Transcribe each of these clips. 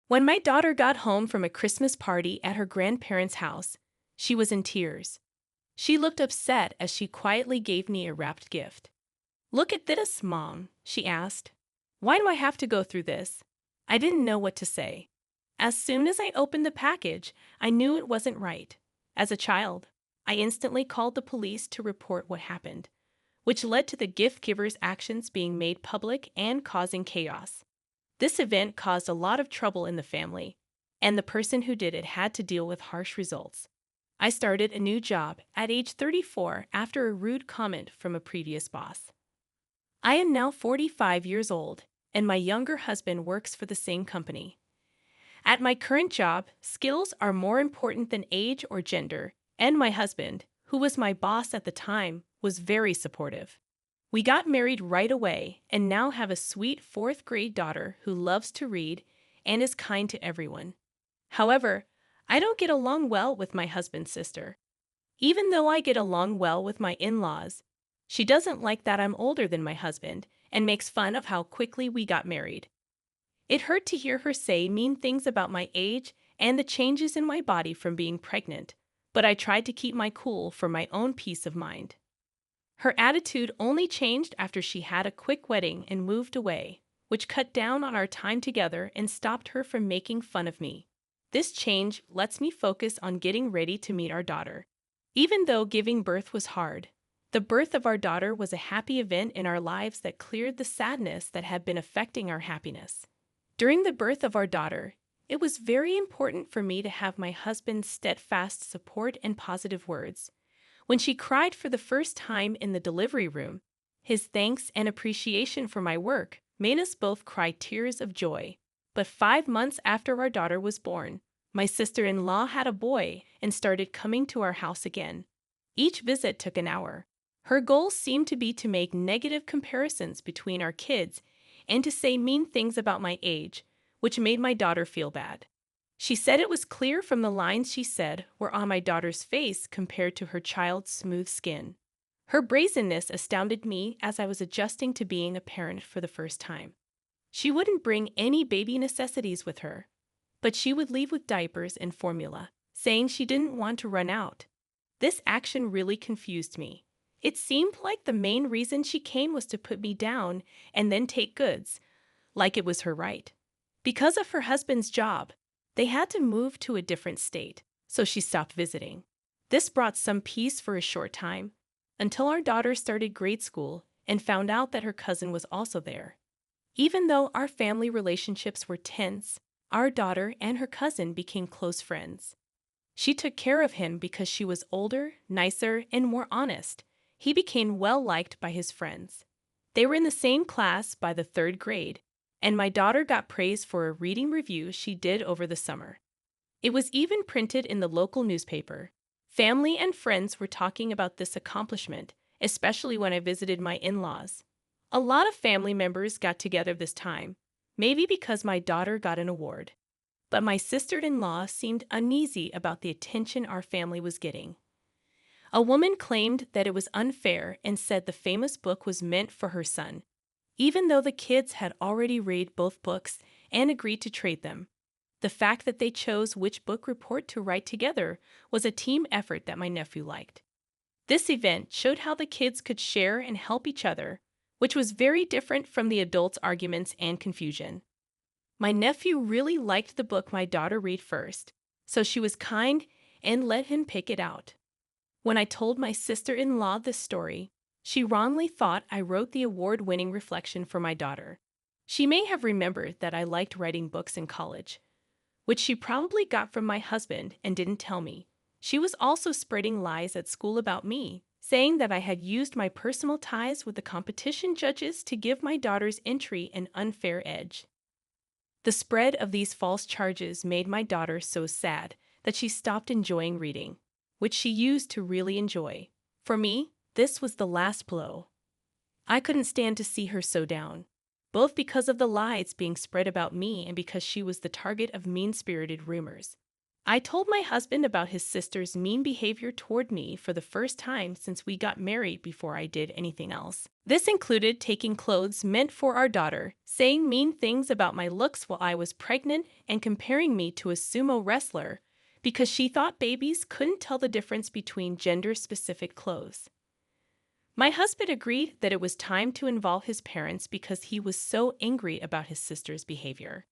When my daughter got home from a Christmas party at her grandparents' house, she was in tears. She looked upset as she quietly gave me a wrapped gift. "Look at this, Mom," she asked. "Why do I have to go through this?" I didn't know what to say. As soon as I opened the package, I knew it wasn't right. As a child, I instantly called the police to report what happened, which led to the gift giver's actions being made public and causing chaos. This event caused a lot of trouble in the family, and the person who did it had to deal with harsh results. I started a new job at age 34 after a rude comment from a previous boss. I am now 45 years old, and my younger husband works for the same company. At my current job, skills are more important than age or gender, and my husband, who was my boss at the time, was very supportive. We got married right away and now have a sweet fourth-grade daughter who loves to read and is kind to everyone. However, I don't get along well with my husband's sister. Even though I get along well with my in-laws, she doesn't like that I'm older than my husband and makes fun of how quickly we got married. It hurt to hear her say mean things about my age and the changes in my body from being pregnant, but I tried to keep my cool for my own peace of mind. Her attitude only changed after she had a quick wedding and moved away, which cut down on our time together and stopped her from making fun of me. This change lets me focus on getting ready to meet our daughter. Even though giving birth was hard, the birth of our daughter was a happy event in our lives that cleared the sadness that had been affecting our happiness. During the birth of our daughter, it was very important for me to have my husband's steadfast support and positive words. When she cried for the first time in the delivery room, his thanks and appreciation for my work made us both cry tears of joy. But 5 months after our daughter was born, my sister-in-law had a boy and started coming to our house again. Each visit took an hour. Her goal seemed to be to make negative comparisons between our kids and to say mean things about my age, which made my daughter feel bad. She said it was clear from the lines she said were on my daughter's face compared to her child's smooth skin. Her brazenness astounded me as I was adjusting to being a parent for the first time. She wouldn't bring any baby necessities with her, but she would leave with diapers and formula, saying she didn't want to run out. This action really confused me. It seemed like the main reason she came was to put me down and then take goods, like it was her right. Because of her husband's job, they had to move to a different state, so she stopped visiting. This brought some peace for a short time, until our daughter started grade school and found out that her cousin was also there. Even though our family relationships were tense, our daughter and her cousin became close friends. She took care of him because she was older, nicer, and more honest. He became well-liked by his friends. They were in the same class by the 3rd grade, and my daughter got praise for a reading review she did over the summer. It was even printed in the local newspaper. Family and friends were talking about this accomplishment, especially when I visited my in-laws. A lot of family members got together this time, maybe because my daughter got an award. But my sister-in-law seemed uneasy about the attention our family was getting. A woman claimed that it was unfair and said the famous book was meant for her son, even though the kids had already read both books and agreed to trade them. The fact that they chose which book report to write together was a team effort that my nephew liked. This event showed how the kids could share and help each other, which was very different from the adults' arguments and confusion. My nephew really liked the book my daughter read first, so she was kind and let him pick it out. When I told my sister-in-law this story, she wrongly thought I wrote the award-winning reflection for my daughter. She may have remembered that I liked writing books in college, which she probably got from my husband and didn't tell me. She was also spreading lies at school about me, saying that I had used my personal ties with the competition judges to give my daughter's entry an unfair edge. The spread of these false charges made my daughter so sad that she stopped enjoying reading, which she used to really enjoy. For me, this was the last blow. I couldn't stand to see her so down, both because of the lies being spread about me and because she was the target of mean-spirited rumors. I told my husband about his sister's mean behavior toward me for the first time since we got married before I did anything else. This included taking clothes meant for our daughter, saying mean things about my looks while I was pregnant, and comparing me to a sumo wrestler because she thought babies couldn't tell the difference between gender-specific clothes. My husband agreed that it was time to involve his parents because he was so angry about his sister's behavior.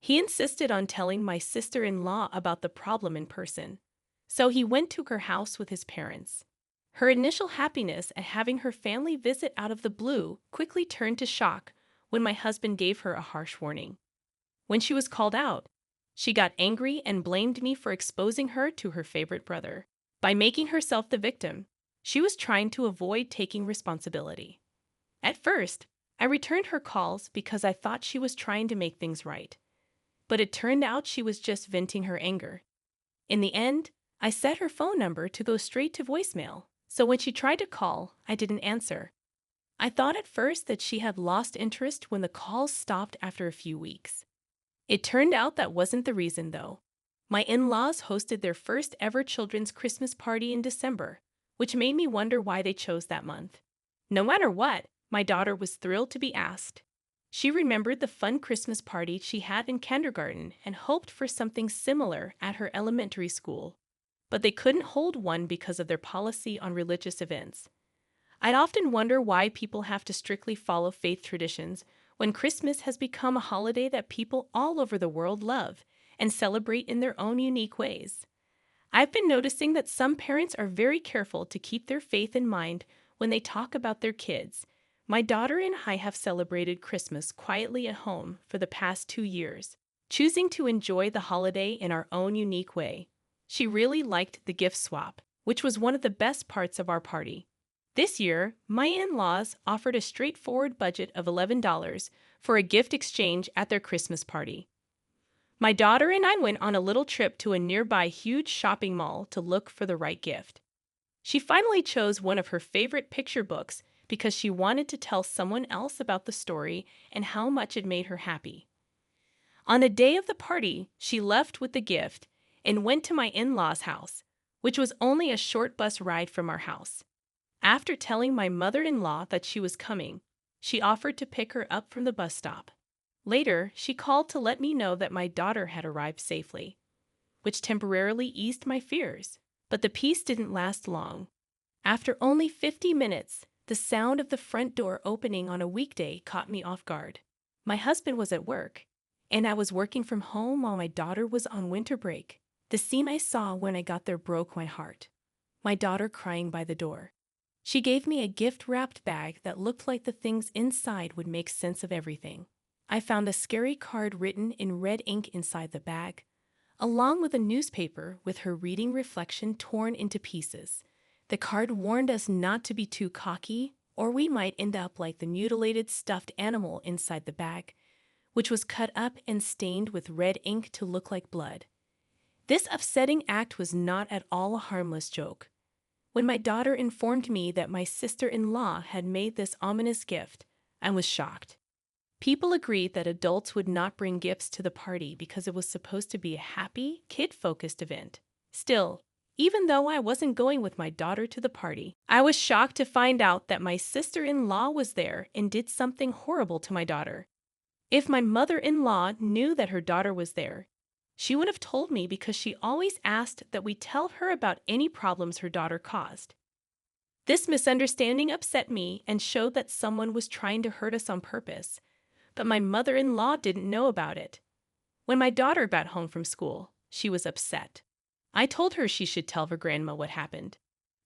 He insisted on telling my sister-in-law about the problem in person, so he went to her house with his parents. Her initial happiness at having her family visit out of the blue quickly turned to shock when my husband gave her a harsh warning. When she was called out, she got angry and blamed me for exposing her to her favorite brother. By making herself the victim, she was trying to avoid taking responsibility. At first, I returned her calls because I thought she was trying to make things right. But it turned out she was just venting her anger. In the end, I set her phone number to go straight to voicemail, so when she tried to call, I didn't answer. I thought at first that she had lost interest when the calls stopped after a few weeks. It turned out that wasn't the reason, though. My in-laws hosted their first ever children's Christmas party in December, which made me wonder why they chose that month. No matter what, my daughter was thrilled to be asked. She remembered the fun Christmas party she had in kindergarten and hoped for something similar at her elementary school, but they couldn't hold one because of their policy on religious events. I'd often wonder why people have to strictly follow faith traditions when Christmas has become a holiday that people all over the world love and celebrate in their own unique ways. I've been noticing that some parents are very careful to keep their faith in mind when they talk about their kids. My daughter and I have celebrated Christmas quietly at home for the past 2 years, choosing to enjoy the holiday in our own unique way. She really liked the gift swap, which was one of the best parts of our party. This year, my in-laws offered a straightforward budget of $11 for a gift exchange at their Christmas party. My daughter and I went on a little trip to a nearby huge shopping mall to look for the right gift. She finally chose one of her favorite picture books because she wanted to tell someone else about the story and how much it made her happy. On the day of the party, she left with the gift and went to my in-laws' house, which was only a short bus ride from our house. After telling my mother-in-law that she was coming, she offered to pick her up from the bus stop. Later, she called to let me know that my daughter had arrived safely, which temporarily eased my fears. But the peace didn't last long. After only 50 minutes, the sound of the front door opening on a weekday caught me off guard. My husband was at work, and I was working from home while my daughter was on winter break. The scene I saw when I got there broke my heart. My daughter crying by the door. She gave me a gift-wrapped bag that looked like the things inside would make sense of everything. I found a scary card written in red ink inside the bag, along with a newspaper with her reading reflection torn into pieces. The card warned us not to be too cocky, or we might end up like the mutilated stuffed animal inside the bag, which was cut up and stained with red ink to look like blood. This upsetting act was not at all a harmless joke. When my daughter informed me that my sister-in-law had made this ominous gift, I was shocked. People agreed that adults would not bring gifts to the party because it was supposed to be a happy, kid-focused event. Still, even though I wasn't going with my daughter to the party, I was shocked to find out that my sister-in-law was there and did something horrible to my daughter. If my mother-in-law knew that her daughter was there, she would have told me because she always asked that we tell her about any problems her daughter caused. This misunderstanding upset me and showed that someone was trying to hurt us on purpose. But my mother-in-law didn't know about it. When my daughter got home from school, she was upset. I told her she should tell her grandma what happened.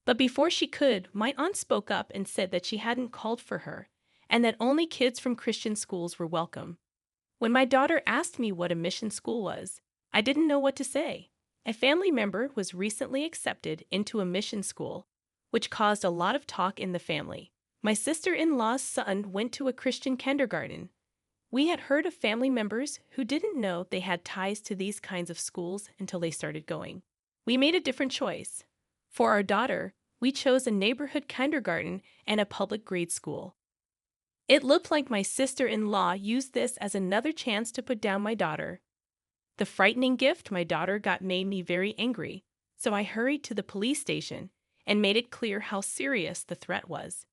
But before she could, my aunt spoke up and said that she hadn't called for her, and that only kids from Christian schools were welcome. When my daughter asked me what a mission school was, I didn't know what to say. A family member was recently accepted into a mission school, which caused a lot of talk in the family. My sister-in-law's son went to a Christian kindergarten. We had heard of family members who didn't know they had ties to these kinds of schools until they started going. We made a different choice. For our daughter, we chose a neighborhood kindergarten and a public grade school. It looked like my sister-in-law used this as another chance to put down my daughter. The frightening gift my daughter got made me very angry, so I hurried to the police station and made it clear how serious the threat was.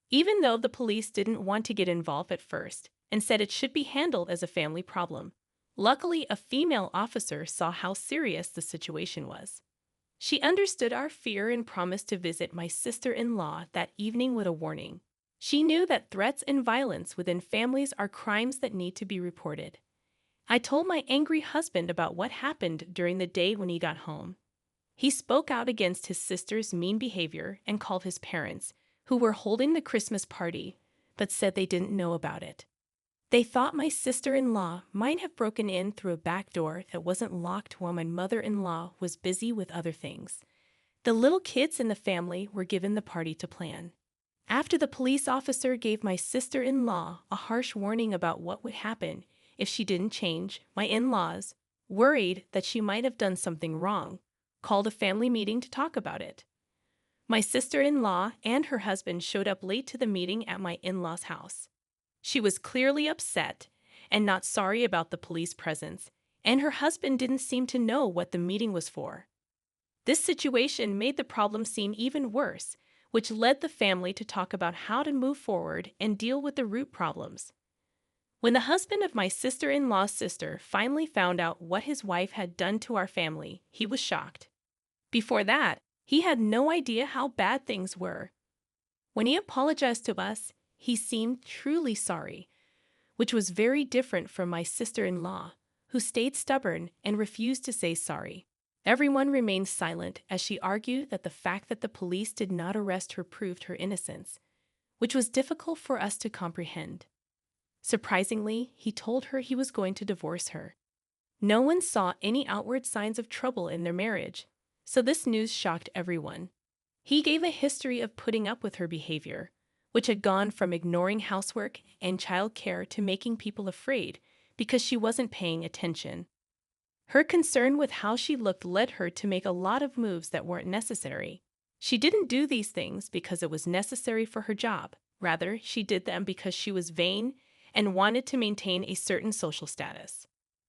Even though the police didn't want to get involved at first and said it should be handled as a family problem, luckily a female officer saw how serious the situation was. She understood our fear and promised to visit my sister-in-law that evening with a warning. She knew that threats and violence within families are crimes that need to be reported. I told my angry husband about what happened during the day when he got home. He spoke out against his sister's mean behavior and called his parents, who were holding the Christmas party, but said they didn't know about it. They thought my sister-in-law might have broken in through a back door that wasn't locked while my mother-in-law was busy with other things. The little kids in the family were given the party to plan. After the police officer gave my sister-in-law a harsh warning about what would happen if she didn't change, my in-laws, worried that she might have done something wrong, called a family meeting to talk about it. My sister-in-law and her husband showed up late to the meeting at my in-laws' house. She was clearly upset and not sorry about the police presence, and her husband didn't seem to know what the meeting was for. This situation made the problem seem even worse, which led the family to talk about how to move forward and deal with the root problems. When the husband of my sister-in-law's sister finally found out what his wife had done to our family, he was shocked. Before that, he had no idea how bad things were. When he apologized to us, he seemed truly sorry, which was very different from my sister-in-law, who stayed stubborn and refused to say sorry. Everyone remained silent as she argued that the fact that the police did not arrest her proved her innocence, which was difficult for us to comprehend. Surprisingly, he told her he was going to divorce her. No one saw any outward signs of trouble in their marriage, so this news shocked everyone. He gave a history of putting up with her behavior, which had gone from ignoring housework and child care to making people afraid because she wasn't paying attention. Her concern with how she looked led her to make a lot of moves that weren't necessary. She didn't do these things because it was necessary for her job. Rather, she did them because she was vain and wanted to maintain a certain social status.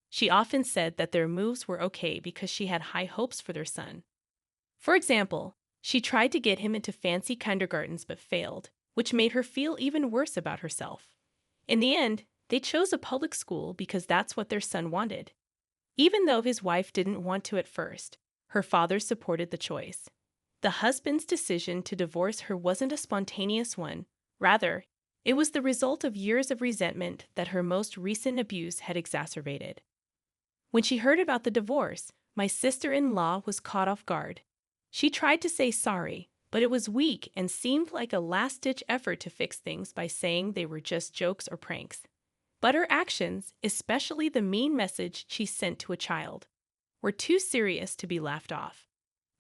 She often said that their moves were okay because she had high hopes for their son. For example, she tried to get him into fancy kindergartens but failed, which made her feel even worse about herself. In the end, they chose a public school because that's what their son wanted. Even though his wife didn't want to at first, her father supported the choice. The husband's decision to divorce her wasn't a spontaneous one. Rather, it was the result of years of resentment that her most recent abuse had exacerbated. When she heard about the divorce, my sister-in-law was caught off guard. She tried to say sorry, but it was weak and seemed like a last-ditch effort to fix things by saying they were just jokes or pranks. But her actions, especially the mean message she sent to a child, were too serious to be laughed off.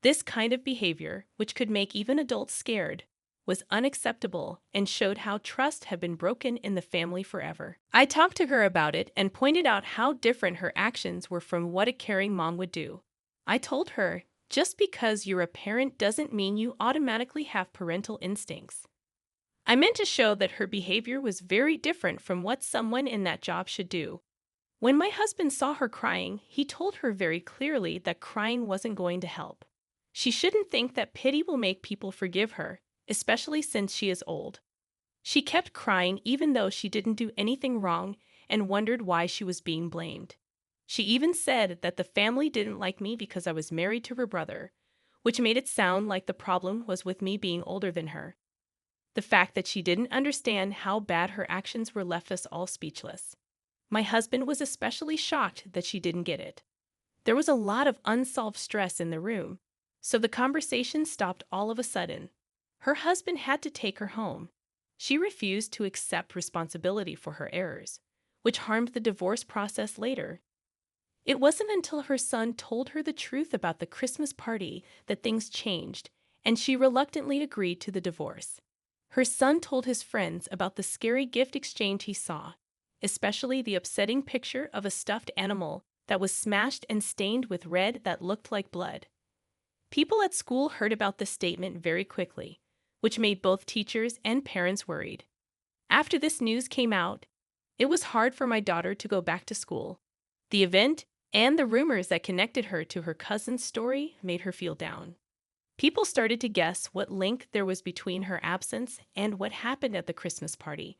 This kind of behavior, which could make even adults scared, was unacceptable and showed how trust had been broken in the family forever. I talked to her about it and pointed out how different her actions were from what a caring mom would do. I told her, just because you're a parent doesn't mean you automatically have parental instincts. I meant to show that her behavior was very different from what someone in that job should do. When my husband saw her crying, he told her very clearly that crying wasn't going to help. She shouldn't think that pity will make people forgive her, especially since she is old. She kept crying even though she didn't do anything wrong and wondered why she was being blamed. She even said that the family didn't like me because I was married to her brother, which made it sound like the problem was with me being older than her. The fact that she didn't understand how bad her actions were left us all speechless. My husband was especially shocked that she didn't get it. There was a lot of unsolved stress in the room, so the conversation stopped all of a sudden. Her husband had to take her home. She refused to accept responsibility for her errors, which harmed the divorce process later. It wasn't until her son told her the truth about the Christmas party that things changed, and she reluctantly agreed to the divorce. Her son told his friends about the scary gift exchange he saw, especially the upsetting picture of a stuffed animal that was smashed and stained with red that looked like blood. People at school heard about this statement very quickly, which made both teachers and parents worried. After this news came out, it was hard for my daughter to go back to school. The event And the rumors that connected her to her cousin's story made her feel down. People started to guess what link there was between her absence and what happened at the Christmas party,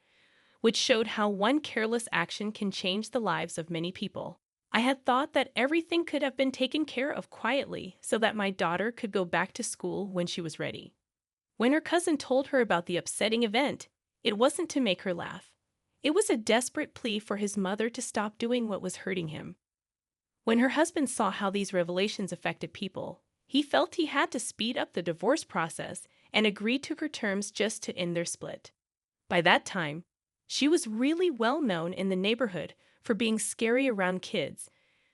which showed how one careless action can change the lives of many people. I had thought that everything could have been taken care of quietly so that my daughter could go back to school when she was ready. When her cousin told her about the upsetting event, it wasn't to make her laugh. It was a desperate plea for his mother to stop doing what was hurting him. When her husband saw how these revelations affected people, he felt he had to speed up the divorce process and agreed to her terms just to end their split. By that time, she was really well known in the neighborhood for being scary around kids,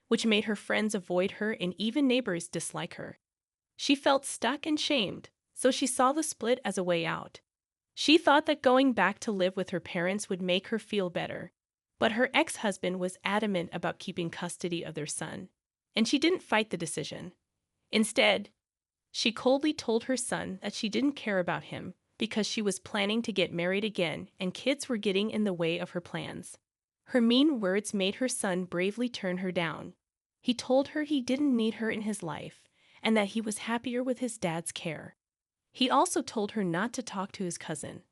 which made her friends avoid her and even neighbors dislike her. She felt stuck and shamed, so she saw the split as a way out. She thought that going back to live with her parents would make her feel better, but her ex-husband was adamant about keeping custody of their son, and she didn't fight the decision. Instead, she coldly told her son that she didn't care about him because she was planning to get married again and kids were getting in the way of her plans. Her mean words made her son bravely turn her down. He told her he didn't need her in his life and that he was happier with his dad's care. He also told her not to talk to his cousin.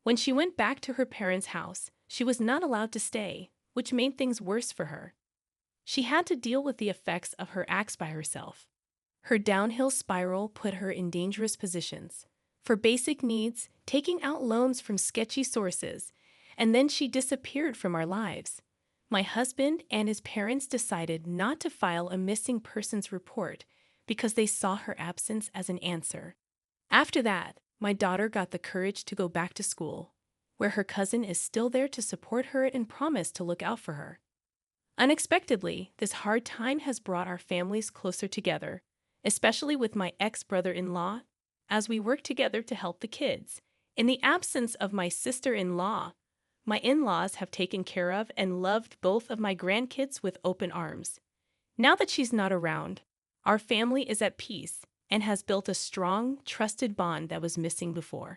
When she went back to her parents' house, she was not allowed to stay, which made things worse for her. She had to deal with the effects of her acts by herself. Her downhill spiral put her in dangerous positions. For basic needs, taking out loans from sketchy sources, and then she disappeared from our lives. My husband and his parents decided not to file a missing persons report because they saw her absence as an answer. After that, my daughter got the courage to go back to school, where her cousin is still there to support her and promised to look out for her. Unexpectedly, this hard time has brought our families closer together, especially with my ex-brother-in-law, as we work together to help the kids. In the absence of my sister-in-law, my in-laws have taken care of and loved both of my grandkids with open arms. Now that she's not around, our family is at peace and has built a strong, trusted bond that was missing before.